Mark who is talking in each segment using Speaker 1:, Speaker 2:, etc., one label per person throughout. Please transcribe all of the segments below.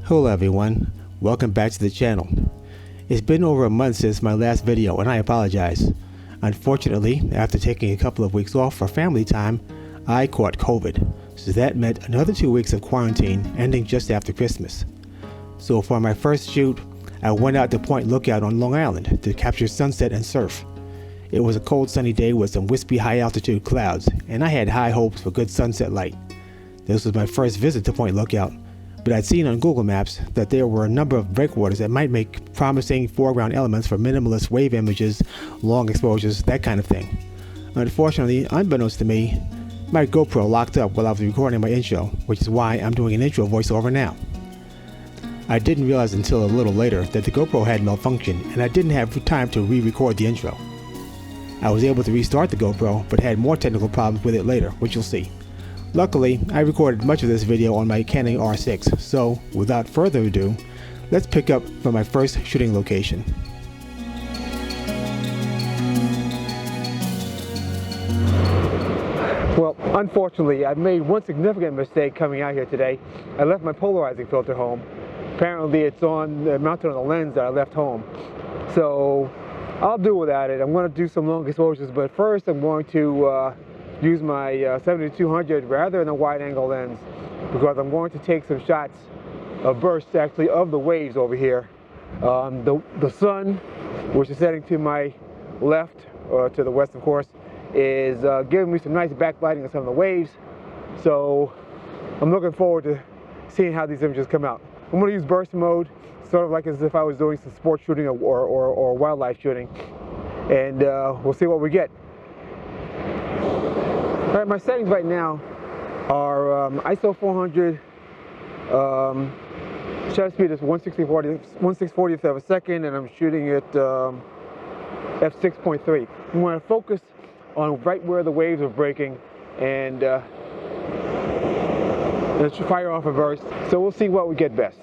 Speaker 1: Hello everyone, welcome back to the channel. It's been over a month since my last video and I apologize. Unfortunately, after taking a couple of weeks off for family time, I caught COVID, so that meant another 2 weeks of quarantine ending just after Christmas. So for my first shoot, I went out to Point Lookout on Long Island to capture sunset and surf. It was a cold sunny day with some wispy high altitude clouds, and I had high hopes for good sunset light. This was my first visit to Point Lookout, but I'd seen on Google Maps that there were a number of breakwaters that might make promising foreground elements for minimalist wave images, long exposures, that kind of thing. Unfortunately, unbeknownst to me, my GoPro locked up while I was recording my intro, which is why I'm doing an intro voiceover now. I didn't realize until a little later that the GoPro had malfunctioned and I didn't have time to re-record the intro. I was able to restart the GoPro, but had more technical problems with it later, which you'll see. Luckily, I recorded much of this video on my Canon R6, so without further ado, let's pick up from my first shooting location. Well, unfortunately, I made one significant mistake coming out here today. I left my polarizing filter home. Apparently it's mounted on the lens that I left home. So I'll do without it. I'm going to do some long exposures, but first I'm going to use my 7200 rather than a wide angle lens, because I'm going to take some shots of bursts actually of the waves over here. The sun, which is setting to my left, or to the west of course, is giving me some nice backlighting of some of the waves. So I'm looking forward to seeing how these images come out. I'm going to use burst mode, sort of like as if I was doing some sport shooting or wildlife shooting, and we'll see what we get. All right, my settings right now are ISO 400, shutter speed is 1/640th of a second, and I'm shooting at f6.3. I'm going to focus on right where the waves are breaking, and let's fire off a burst. So we'll see what we get best.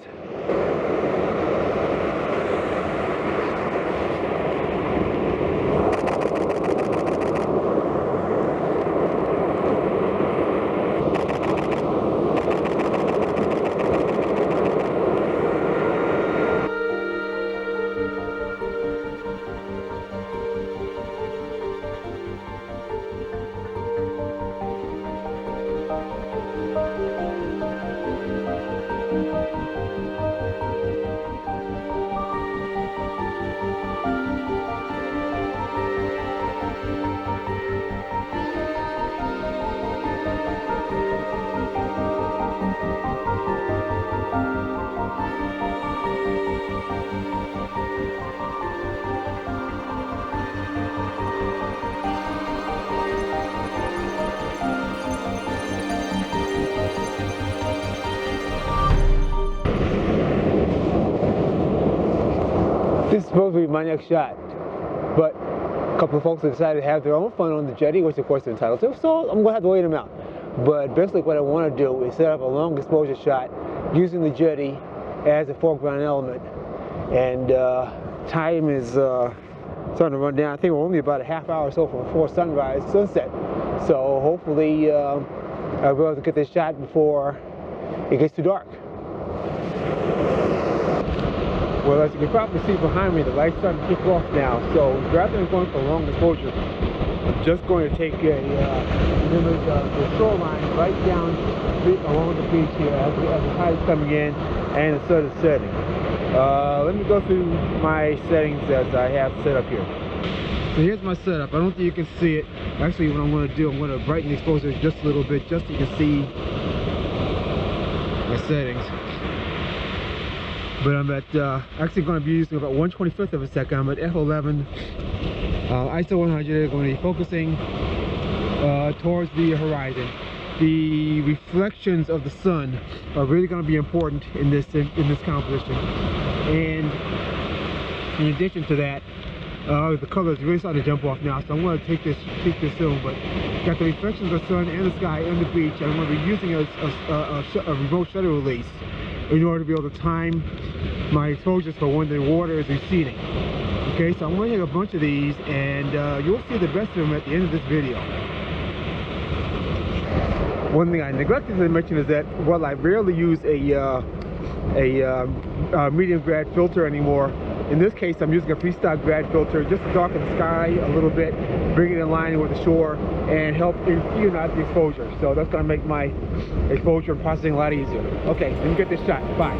Speaker 1: This is supposed to be my next shot, but a couple of folks have decided to have their own fun on the jetty, which of course they're entitled to, so I'm going to have to wait them out. But basically what I want to do is set up a long exposure shot using the jetty as a foreground element, and time is starting to run down. I think we're only about a half hour or so before sunset, so hopefully I'll be able to get this shot before it gets too dark. Well, as you can probably see behind me, the light's starting to kick off now, so rather than going for long exposure, I'm just going to take an image of the shoreline right down along the beach here as the tide's coming in and the sun is setting. Let me go through my settings as I have set up here. So here's my setup. I don't think you can see it. Actually, what I'm going to do, I'm going to brighten the exposure just a little bit, just so you can see my settings. But I'm at actually going to be using about 1/25th of a second. I'm at f11, ISO 100. Going to be focusing towards the horizon. The reflections of the sun are really going to be important in this composition. And in addition to that, the colors really starting to jump off now. So I'm going to take this soon. But got the reflections of the sun and the sky and the beach. And I'm going to be using a remote shutter release in order to be able to time my exposures for when the water is receding. Okay, so I'm going to take a bunch of these, and you'll see the best of them at the end of this video. One thing I neglected to mention is that while I rarely use a a medium grad filter anymore. In this case, I'm using a freestock grad filter just to darken the sky a little bit, bring it in line with the shore, and help even out the exposure. So that's going to make my exposure and processing a lot easier. Okay, let me get this shot. Bye.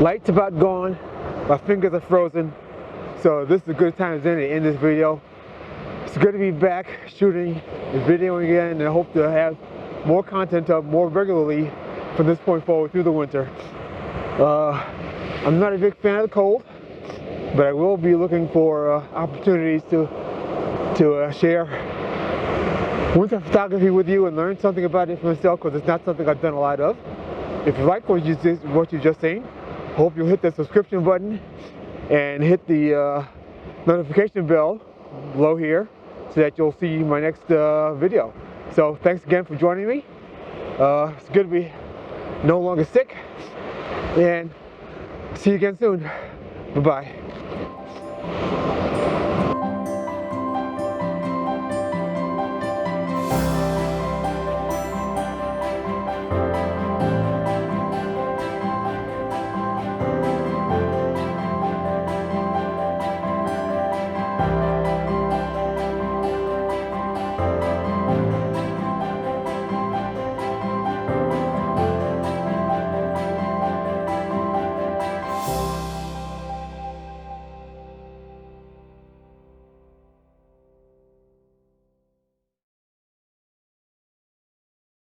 Speaker 1: Light's about gone, my fingers are frozen, so this is a good time as any to end this video. It's good to be back shooting and videoing again, and I hope to have more content up more regularly from this point forward through the winter. I'm not a big fan of the cold, but I will be looking for opportunities to share winter photography with you and learn something about it for myself, because it's not something I've done a lot of. If you like what you've just seen, hope you'll hit the subscription button and hit the notification bell below here so that you'll see my next video. So thanks again for joining me. It's good to be no longer sick, and see you again soon. Bye-bye.